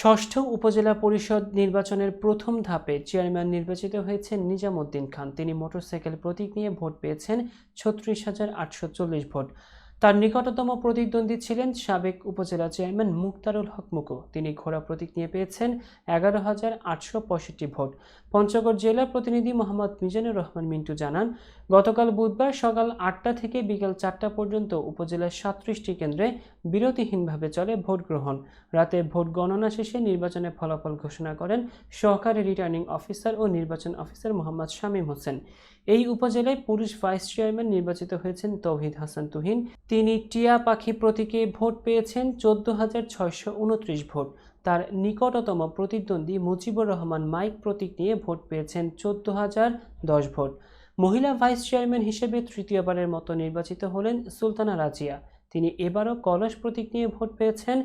ষষ্ঠ উপজেলা পরিষদ নির্বাচনের প্রথম ধাপে চেয়ারম্যান নির্বাচিত হয়েছেন নিজামুদ্দিন খান। তিনি মোটরসাইকেল প্রতীক নিয়ে ভোট পেয়েছেন ৩৬,৮৪০ ভোট। তার নিকটতম প্রতিদ্বন্দ্বী ছিলেন সাবেক উপজেলা চেয়ারম্যান মুক্তারুল হক মুকু। তিনি ঘোড়া প্রতীক নিয়ে পেয়েছেন ১১,৮৬৫ ভোট। পঞ্চগড় জেলা প্রতিনিধি মোহাম্মদ মিজানুর রহমান মিন্টু জানান, গতকাল বুধবার সকাল ৮টা থেকে বিকেল ৪টা পর্যন্ত উপজেলার ৩৭টি কেন্দ্রে বিরতিহীনভাবে চলে ভোট গ্রহণ। রাতে ভোট গণনা শেষে নির্বাচনের ফলাফল ঘোষণা করেন সহকারী রিটার্নিং অফিসার ও নির্বাচন অফিসার মোহাম্মদ শামীম হোসেন। এই উপজেলায় পুরুষ ভাইস চেয়ারম্যান নির্বাচিত হয়েছেন তৌহিদ হাসান তুহিন। তিনি টিয়া পাখি প্রতীকে ভোট পেয়েছেন ১৪,৬২৯ ভোট। তার নিকটতম প্রতিদ্বন্দ্বী মুজিবুর রহমান মাইক প্রতীক নিয়ে ভোট পেয়েছেন ১৪,০১০ ভোট। মহিলা ভাইস চেয়ারম্যান হিসেবে তৃতীয়বারের মতো নির্বাচিত হলেন সুলতানা রাজিয়া। তিনি এবারও কলস প্রতীক নিয়ে ভোট পেয়েছেন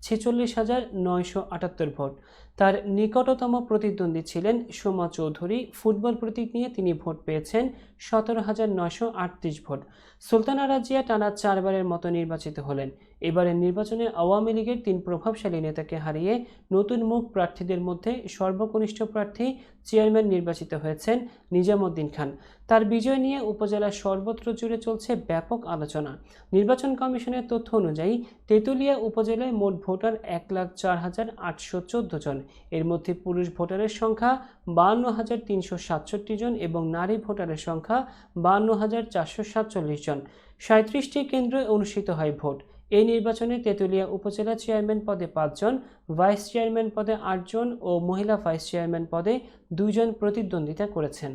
৪৬,৯৭৮ ভোট। তার নিকটতম প্রতিদ্বন্দ্বী ছিলেন সোমা চৌধুরী। ফুটবল প্রতীক নিয়ে তিনি ভোট পেয়েছেন ১৭,৯৩৮ ভোট। সুলতানা রাজিয়া টানা ৪বারের মতো নির্বাচিত হলেন। এবারের নির্বাচনে আওয়ামী লীগের ৩ প্রভাবশালী নেতাকে হারিয়ে নতুন মুখ প্রার্থীদের মধ্যে সর্বকনিষ্ঠ প্রার্থী চেয়ারম্যান নির্বাচিত হয়েছেন নিজামুদ্দিন খান। তার বিজয় নিয়ে উপজেলার সর্বত্র জুড়ে চলছে ব্যাপক আলোচনা। নির্বাচন কমিশনের তথ্য অনুযায়ী তেঁতুলিয়া উপজেলায় মোট ভোটার ১,০৪,৮১৪ জন। এর মধ্যে পুরুষ ভোটারের সংখ্যা ৫২,৩৬৭ জন এবং নারী ভোটারের সংখ্যা ৫২,৪৪৭ জন। ৩৭টি কেন্দ্রে অনুষ্ঠিত হয় ভোট। এই নির্বাচনে তেঁতুলিয়া উপজেলা চেয়ারম্যান পদে ৫ জন, ভাইস চেয়ারম্যান পদে ৮ জন ও মহিলা ভাইস চেয়ারম্যান পদে ২ জন প্রতিদ্বন্দ্বিতা করেছেন।